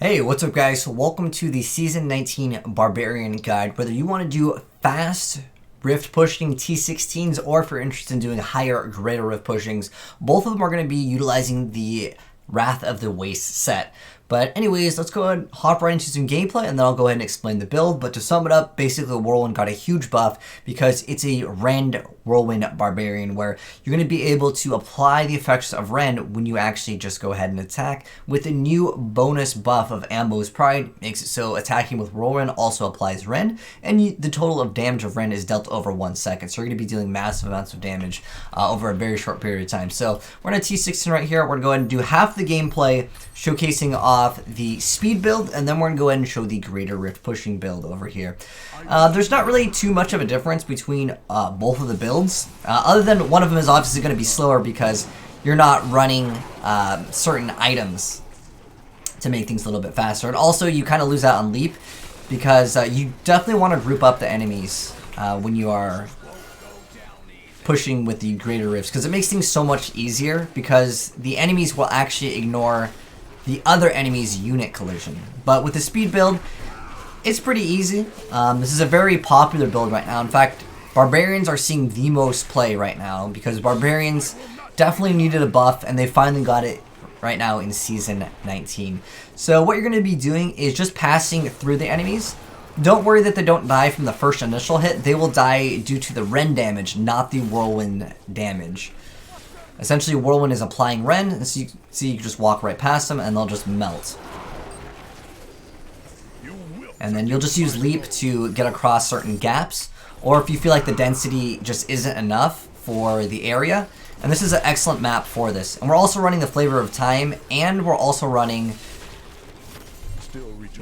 Hey, what's up guys? Welcome to the Season 19 Barbarian Guide. Whether you want to do fast rift pushing T16s or if you're interested in doing higher, greater rift pushings, both of them are going to be utilizing the Wrath of the Waste set. But anyways, let's go ahead and hop right into some gameplay and then I'll go ahead and explain the build. But to sum it up, basically the Whirlwind got a huge buff because it's a Rend Whirlwind Barbarian where you're going to be able to apply the effects of Rend when you actually just go ahead and attack. With the new bonus buff of Ambo's Pride, makes it so attacking with Whirlwind also applies Rend, and the total of damage of Rend is dealt over 1 second. So you're going to be dealing massive amounts of damage over a very short period of time. So we're in a T16 right here. We're going to go ahead and do half the gameplay showcasing off the speed build, and then we're going to go ahead and show the greater rift pushing build over here. There's not really too much of a difference between both of the builds, other than one of them is obviously going to be slower because you're not running certain items to make things a little bit faster. And also you kind of lose out on leap because you definitely want to group up the enemies when you are pushing with the greater rifts, because it makes things so much easier because the enemies will actually ignore the other enemy's unit collision. But with the speed build, it's pretty easy. This is a very popular build right now. In fact, Barbarians are seeing the most play right now because Barbarians definitely needed a buff and they finally got it right now in Season 19. So what you're going to be doing is just passing through the enemies. Don't worry that they don't die from the first initial hit. They will die due to the Rend damage, not the Whirlwind damage. Essentially, Whirlwind is applying Rend, and so you see you just walk right past them, and they'll just melt. And then you'll just use Leap to get across certain gaps, or if you feel like the density just isn't enough for the area. And this is an excellent map for this. And we're also running the Flavor of Time, and we're also running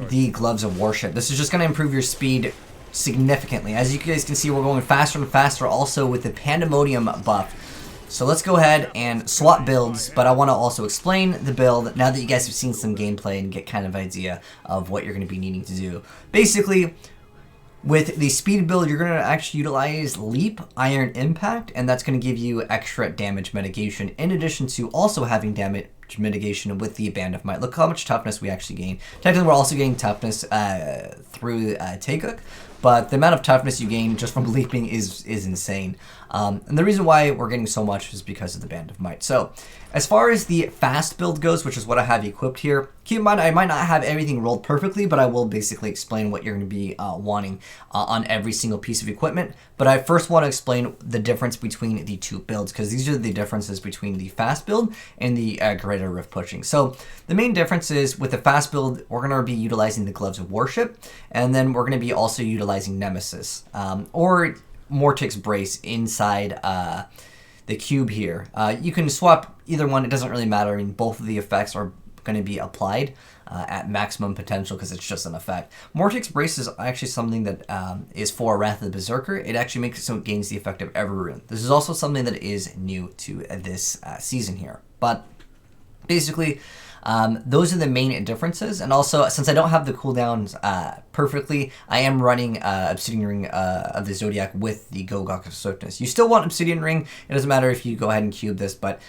the Gloves of Worship. This is just going to improve your speed significantly. As you guys can see, we're going faster and faster also with the Pandemonium buff. So let's go ahead and swap builds, but I want to also explain the build now that you guys have seen some gameplay and get kind of an idea of what you're going to be needing to do. Basically, with the speed build, you're going to actually utilize Leap, Iron Impact, and that's going to give you extra damage mitigation in addition to also having damage mitigation with the Band of Might. Look how much toughness we actually gain. Technically, we're also getting toughness through Taekook, but the amount of toughness you gain just from leaping is insane. And the reason why we're getting so much is because of the Band of Might. So, as far as the fast build goes, which is what I have equipped here, keep in mind I might not have everything rolled perfectly, but I will basically explain what you're going to be wanting on every single piece of equipment. But I first want to explain the difference between the two builds, because these are the differences between the fast build and the greater rift pushing. So the main difference is with the fast build, we're going to be utilizing the Gloves of Worship, and then we're going to be also utilizing Nemesis, or Mortix Brace inside the cube here. You can swap either one, it doesn't really matter. I mean, both of the effects are going to be applied at maximum potential because it's just an effect. Mortix Brace is actually something that is for Wrath of the Berserker. It actually makes it so it gains the effect of every rune. This is also something that is new to this season here. But basically, those are the main differences. And also, since I don't have the cooldowns perfectly, I am running Obsidian Ring of the Zodiac with the Gogok of Swiftness. You still want Obsidian Ring. It doesn't matter if you go ahead and cube this, but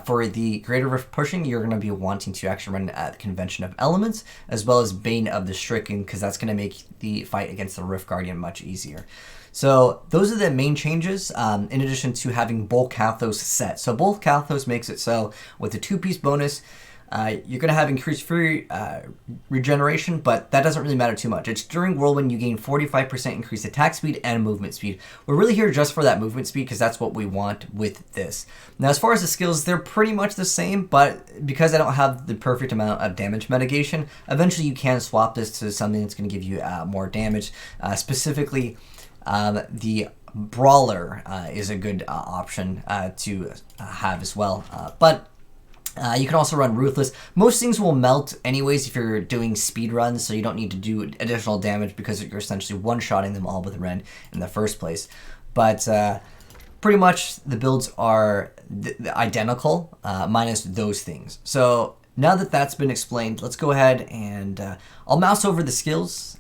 for the Greater Rift pushing, you're going to be wanting to actually run the Convention of Elements, as well as Bane of the Stricken, because that's going to make the fight against the Rift Guardian much easier. So those are the main changes, in addition to having Bulk Kathos set. So Bulk Kathos makes it so with the 2-piece bonus, you're going to have increased free regeneration, but that doesn't really matter too much. It's during Whirlwind you gain 45% increased attack speed and movement speed. We're really here just for that movement speed because that's what we want with this. Now as far as the skills, they're pretty much the same, but because I don't have the perfect amount of damage mitigation, eventually you can swap this to something that's going to give you more damage. Specifically, the Brawler is a good option to have as well, but you can also run Ruthless. Most things will melt anyways if you're doing speed runs, so you don't need to do additional damage because you're essentially one-shotting them all with Rend in the first place. But pretty much the builds are identical, minus those things. So now that that's been explained, let's go ahead and I'll mouse over the skills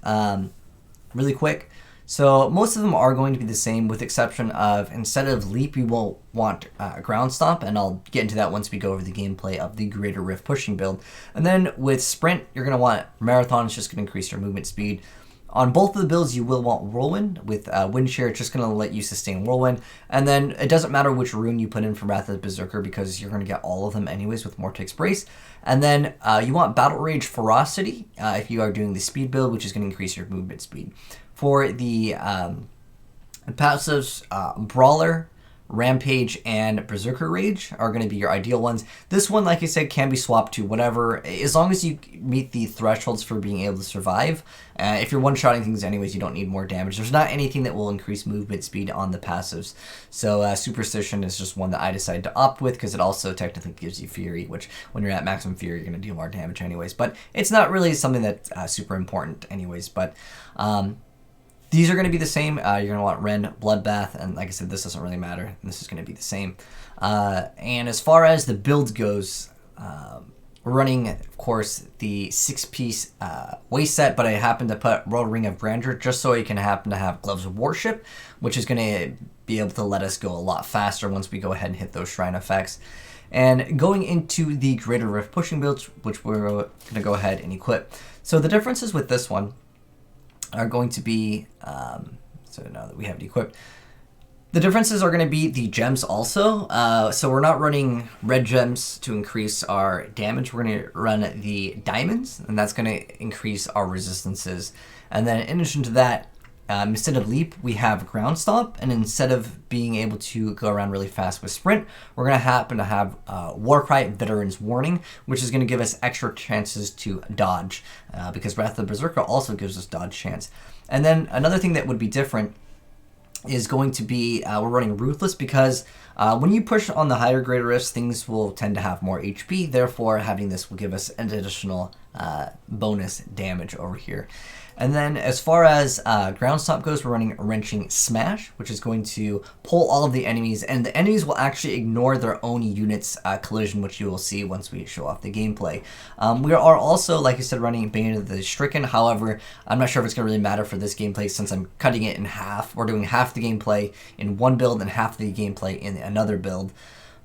really quick. So most of them are going to be the same, with the exception of, instead of leap, you will want ground stomp, and I'll get into that once we go over the gameplay of the greater rift pushing build. And then with sprint, you're going to want marathon. It's just going to increase your movement speed. On both of the builds, you will want whirlwind. With wind shear, it's just going to let you sustain whirlwind. And then it doesn't matter which rune you put in for Wrath of the Berserker, because you're going to get all of them anyways with Mortix Brace. And then you want battle rage ferocity if you are doing the speed build, which is going to increase your movement speed. For the passives, Brawler, Rampage, and Berserker Rage are going to be your ideal ones. This one, like I said, can be swapped to whatever, as long as you meet the thresholds for being able to survive. If you're one-shotting things anyways, you don't need more damage. There's not anything that will increase movement speed on the passives. So Superstition is just one that I decided to opt with, because it also technically gives you Fury, which when you're at maximum Fury, you're going to deal more damage anyways. But it's not really something that's super important anyways. But these are going to be the same. You're going to want Ren, Bloodbath, and like I said, this doesn't really matter. This is going to be the same. And as far as the build goes, we're running, of course, the 6-piece waist set, but I happen to put Royal Ring of Grandeur just so you can happen to have Gloves of Worship, which is going to be able to let us go a lot faster once we go ahead and hit those shrine effects. And going into the Greater Rift pushing builds, which we're going to go ahead and equip. So the differences with this one are going to be, so now that we have it equipped, the differences are going to be the gems also. So we're not running red gems to increase our damage. We're going to run the diamonds, and that's going to increase our resistances. And then in addition to that, instead of leap, we have ground stomp, and instead of being able to go around really fast with sprint, we're going to happen to have Warcry Veteran's Warning, which is going to give us extra chances to dodge, because Wrath of the Berserker also gives us dodge chance. And then another thing that would be different is going to be we're running Ruthless, because when you push on the higher greater rifts, things will tend to have more HP. Therefore, having this will give us an additional bonus damage over here. And then as far as ground stomp goes, we're running Wrenching Smash, which is going to pull all of the enemies, and the enemies will actually ignore their own units' collision, which you will see once we show off the gameplay. We are also, like I said, running Bane of the Stricken. However, I'm not sure if it's going to really matter for this gameplay, since I'm cutting it in half. We're doing half the gameplay in one build and half the gameplay in another build.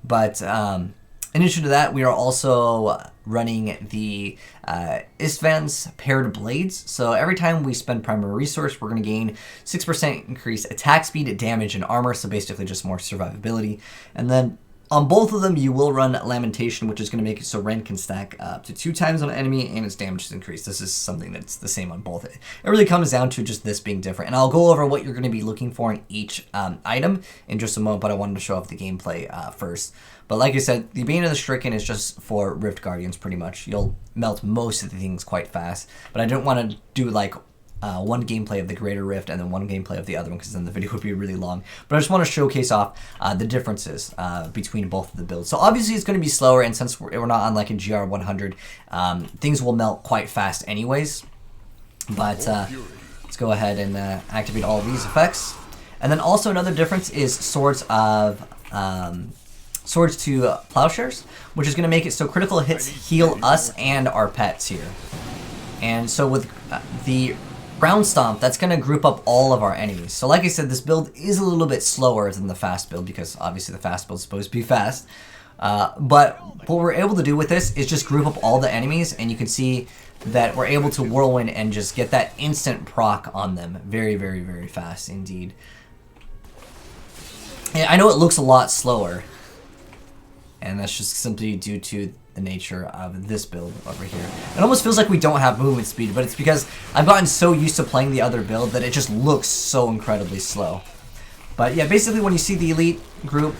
But in addition to that, we are also running the Istvan's Paired Blades. So every time we spend primary resource, we're going to gain 6% increase attack speed, damage, and armor. So basically just more survivability. And then on both of them, you will run Lamentation, which is going to make it so Ren can stack up to 2 times on an enemy, and its damage is increased. This is something that's the same on both. It really comes down to just this being different. And I'll go over what you're going to be looking for in each item in just a moment, but I wanted to show off the gameplay first. But like I said, the Bane of the Stricken is just for Rift Guardians, pretty much. You'll melt most of the things quite fast. But I don't want to do like one gameplay of the Greater Rift and then one gameplay of the other one, because then the video would be really long. But I just want to showcase off the differences between both of the builds. So obviously it's going to be slower, and since we're not on like a GR100, things will melt quite fast anyways. But let's go ahead and activate all of these effects. And then also another difference is Swords to Plowshares, which is going to make it so critical hits heal us and our pets here. And so with the Ground Stomp, that's going to group up all of our enemies. So like I said, this build is a little bit slower than the fast build, because obviously the fast build is supposed to be fast. But what we're able to do with this is just group up all the enemies, and you can see that we're able to whirlwind and just get that instant proc on them very, very, very fast indeed. Yeah, I know it looks a lot slower, and that's just simply due to the nature of this build over here. It almost feels like we don't have movement speed, but it's because I've gotten so used to playing the other build that it just looks so incredibly slow. But yeah, basically when you see the elite group,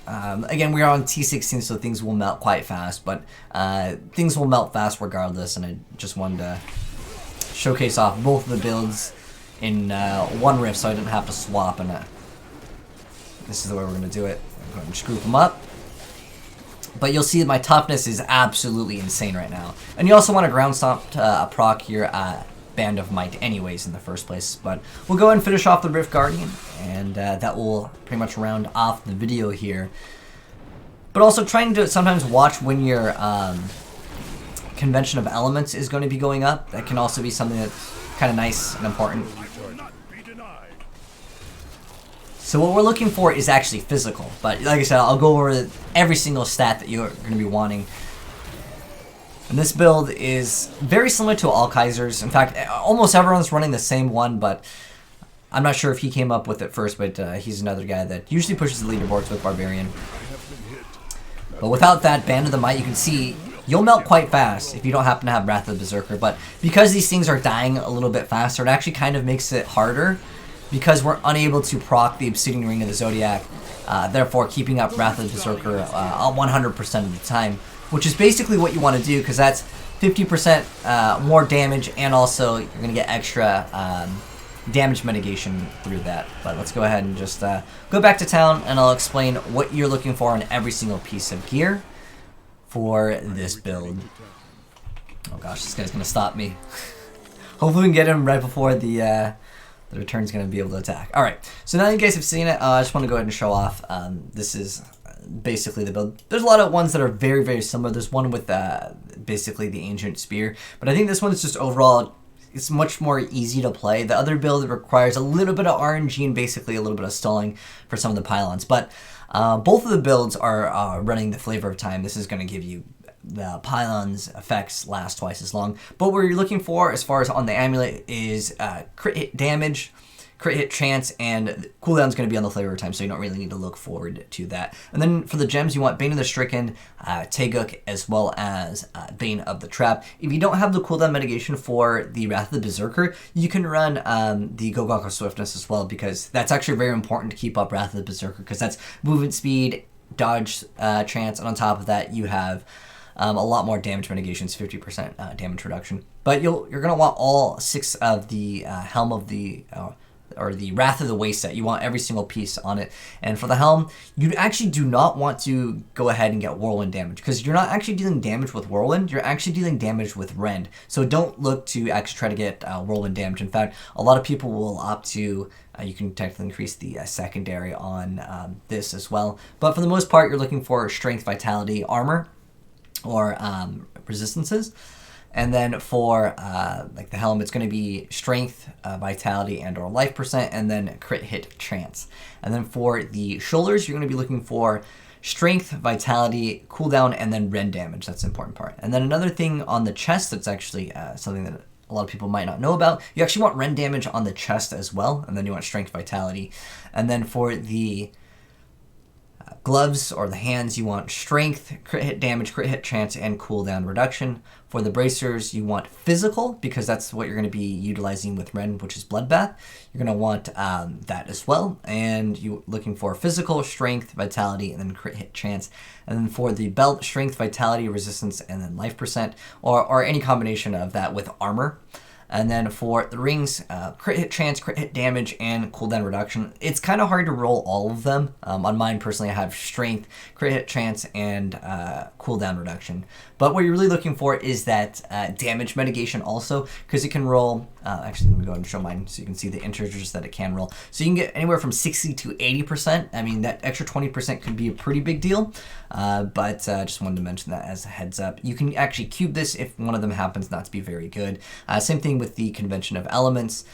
again, we are on T16, so things will melt quite fast, but things will melt fast regardless, and I just wanted to showcase off both of the builds in one rift so I didn't have to swap, and this is the way we're going to do it. I'm going to just group them up. But you'll see my toughness is absolutely insane right now. And you also want to ground stomp proc your Band of Might anyways in the first place. But we'll go ahead and finish off the Rift Guardian, and that will pretty much round off the video here. But also trying to sometimes watch when your Convention of Elements is going to be going up. That can also be something that's kind of nice and important. So what we're looking for is actually physical, but like I said, I'll go over every single stat that you're going to be wanting. And this build is very similar to all Kaisers. In fact, almost everyone's running the same one, but I'm not sure if he came up with it first, but he's another guy that usually pushes the leaderboards with Barbarian. But without that Band of the Might, you can see you'll melt quite fast if you don't happen to have Wrath of the Berserker. But because these things are dying a little bit faster, it actually kind of makes it harder because we're unable to proc the Obsidian Ring of the Zodiac, therefore keeping up Wrath of the Berserker 100% of the time, which is basically what you want to do because that's 50% more damage, and also you're going to get extra damage mitigation through that. But let's go ahead and just go back to town, and I'll explain what you're looking for in every single piece of gear for this build. Oh gosh, this guy's going to stop me. Hopefully we can get him right before the return's going to be able to attack. Alright, so now you guys have seen it, I just want to go ahead and show off. This is basically the build. There's a lot of ones that are very, very similar. There's one with basically the Ancient Spear, but I think this one is just overall, it's much more easy to play. The other build requires a little bit of RNG and basically a little bit of stalling for some of the pylons, but both of the builds are running the Flavor of Time. This is going to give you the pylons effects last twice as long. But what you're looking for as far as on the amulet is crit hit damage, crit hit chance, and cooldown is going to be on the Flavor of Time, so you don't really need to look forward to that. And then for the gems, you want Bane of the Stricken, Taeguk, as well as Bane of the Trap. If you don't have the cooldown mitigation for the Wrath of the Berserker, you can run the Gogaku Swiftness as well, because that's actually very important to keep up Wrath of the Berserker, because that's movement speed, dodge chance, and on top of that, you have a lot more damage mitigations, 50% damage reduction. But you're going to want all 6 of the Helm of the... or the Wrath of the Waste set. You want every single piece on it. And for the Helm, you actually do not want to go ahead and get Whirlwind damage, because you're not actually dealing damage with Whirlwind, you're actually dealing damage with Rend. So don't look to actually try to get Whirlwind damage. In fact, a lot of people will opt to, you can technically increase the secondary on this as well. But for the most part, you're looking for Strength, Vitality, Armor, or Resistances. And then for like the Helm, it's going to be Strength, Vitality, and or Life percent, and then Crit Hit Chance. And then for the shoulders, you're going to be looking for Strength, Vitality, Cooldown, and then Rend damage. That's the important part. And then another thing on the chest that's actually something that a lot of people might not know about, you actually want Rend damage on the chest as well, and then you want Strength, Vitality. And then for the gloves or the hands, you want Strength, crit hit damage, crit hit chance, and cooldown reduction. For the bracers, you want physical, because that's what you're going to be utilizing with Ren, which is Bloodbath. You're going to want that as well. And you're looking for physical, strength, vitality, and then crit hit chance. And then for the belt, strength, vitality, resistance, and then life percent, or any combination of that with armor. And then for the rings, crit hit chance, crit hit damage, and cooldown reduction. It's kind of hard to roll all of them. On mine, personally, I have strength, crit hit chance, and cooldown reduction. But what you're really looking for is that damage mitigation also, because it can roll... actually, let me go ahead and show mine so you can see the integers that it can roll. So you can get anywhere from 60 to 80%. I mean, that extra 20% could be a pretty big deal. But just wanted to mention that as a heads up. You can actually cube this if one of them happens not to be very good. Same thing with the convention of elements.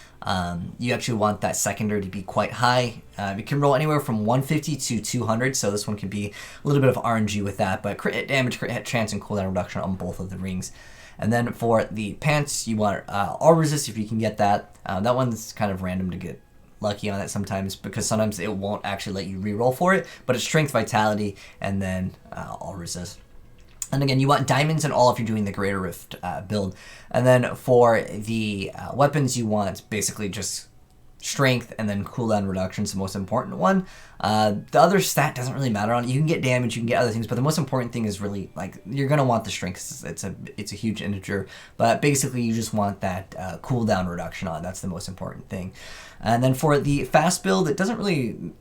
You actually want that secondary to be quite high. You can roll anywhere from 150 to 200, so this one can be a little bit of RNG with that, but crit hit damage, crit hit chance, and cooldown reduction on both of the rings. And then for the pants, you want all resist if you can get that. That one's kind of random to get lucky on it sometimes, because sometimes it won't actually let you reroll for it, but it's strength, vitality, and then all resist. And again, you want diamonds in all if you're doing the Greater Rift build. And then for the weapons, you want basically just strength and then cooldown reduction is the most important one. The other stat doesn't really matter on it. You can get damage, you can get other things, but the most important thing is really, like, you're going to want the strength. It's a huge integer, but basically you just want that cooldown reduction on. That's the most important thing. And then for the fast build, it doesn't really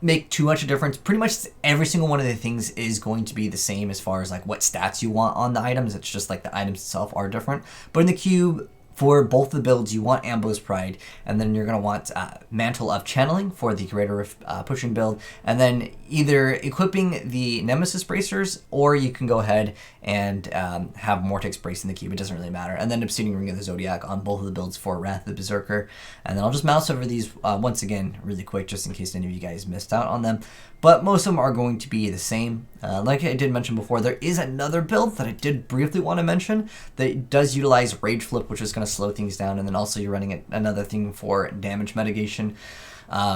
make too much of a difference. Pretty much every single one of the things is going to be the same as far as like what stats you want on the items. It's just like the items itself are different. But in the cube, For both the builds, you want Ambo's Pride, and then you're going to want Mantle of Channeling for the Greater Rift pushing build, and then either equipping the Nemesis Bracers, or you can go ahead and have Mortix Brace in the Keep. It doesn't really matter. And then Obsidian Ring of the Zodiac on both of the builds for Wrath of the Berserker. And then I'll just mouse over these once again really quick, just in case any of you guys missed out on them. But most of them are going to be the same. Like I did mention before, there is another build that I did briefly want to mention that does utilize Rage Flip, which is going to slow things down. And then also you're running another thing for damage mitigation,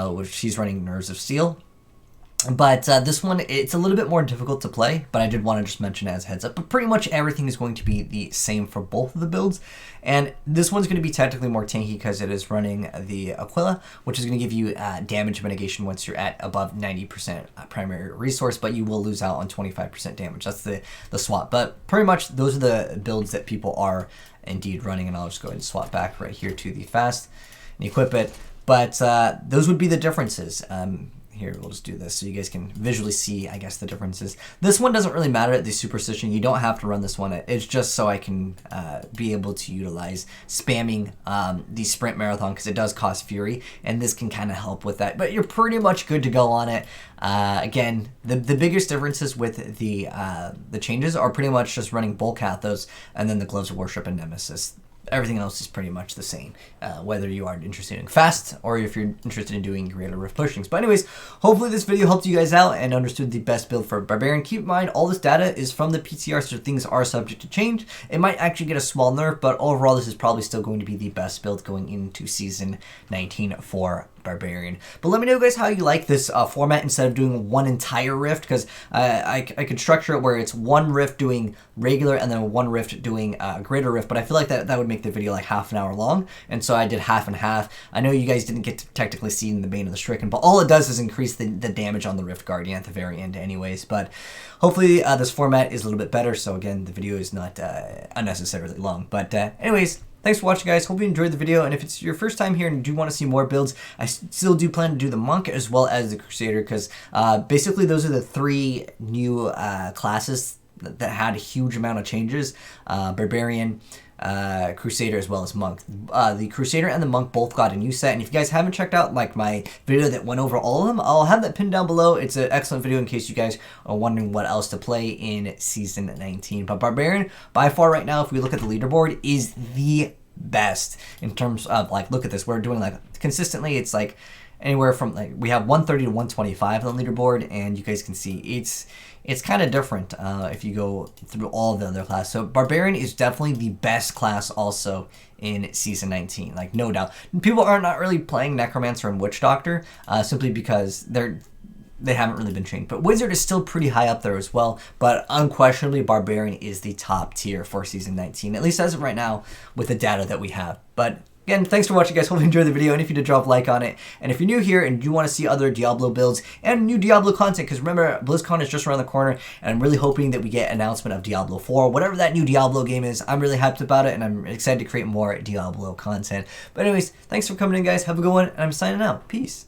which she's running Nerves of Steel. But this one, it's a little bit more difficult to play, but I did want to just mention it as a heads up. But pretty much everything is going to be the same for both of the builds. And this one's going to be technically more tanky because it is running the Aquila, which is going to give you damage mitigation once you're at above 90% primary resource, but you will lose out on 25% damage. That's the swap. But pretty much those are the builds that people are indeed running, and I'll just go ahead and swap back right here to the fast and equip it. But those would be the differences. Here, we'll just do this so you guys can visually see, I guess, the differences. This one doesn't really matter at the Superstition. You don't have to run this one. It's just so I can be able to utilize spamming the Sprint Marathon, because it does cost Fury, and this can kind of help with that. But you're pretty much good to go on it. Again, the biggest differences with the changes are pretty much just running Bulk Hathos and then the Gloves of Worship and Nemesis. Everything else is pretty much the same, whether you are interested in fast or if you're interested in doing Greater Rift pushings. But anyways, hopefully this video helped you guys out and understood the best build for Barbarian. Keep in mind, all this data is from the PTR, so things are subject to change. It might actually get a small nerf, but overall this is probably still going to be the best build going into Season 19 for Barbarian. But let me know, guys, how you like this format instead of doing one entire rift, because I could structure it where it's one rift doing regular and then one rift doing Greater Rift, but I feel like that would make the video like half an hour long, and so I did half and half. I know you guys didn't get to technically see the Bane of the Stricken, but all it does is increase the damage on the Rift Guardian at the very end anyways. But hopefully this format is a little bit better, so again, the video is not unnecessarily long. But anyways, thanks for watching, guys. Hope you enjoyed the video, and if it's your first time here and you do want to see more builds, I still do plan to do the Monk as well as the Crusader, because basically those are the three new classes that had a huge amount of changes. Barbarian, Crusader, as well as Monk. The Crusader and the Monk both got a new set, and if you guys haven't checked out like my video that went over all of them, I'll have that pinned down below. It's an excellent video in case you guys are wondering what else to play in Season 19. But Barbarian, by far right now, if we look at the leaderboard, is the best in terms of, like, look at this. We're doing, like, consistently, it's like anywhere from, like, we have 130 to 125 on the leaderboard, and you guys can see it's kind of different if you go through all of the other classes. So Barbarian is definitely the best class also in Season 19, like, no doubt. People are not really playing Necromancer and Witch Doctor simply because they haven't really been changed. But Wizard is still pretty high up there as well, but unquestionably Barbarian is the top tier for Season 19, at least as of right now with the data that we have. But again, thanks for watching, guys. Hope you enjoyed the video, and if you did, drop a like on it. And if you're new here and you want to see other Diablo builds and new Diablo content, because remember, BlizzCon is just around the corner, and I'm really hoping that we get an announcement of Diablo 4, whatever that new Diablo game is. I'm really hyped about it, and I'm excited to create more Diablo content. But anyways, thanks for coming in, guys. Have a good one, and I'm signing out. Peace.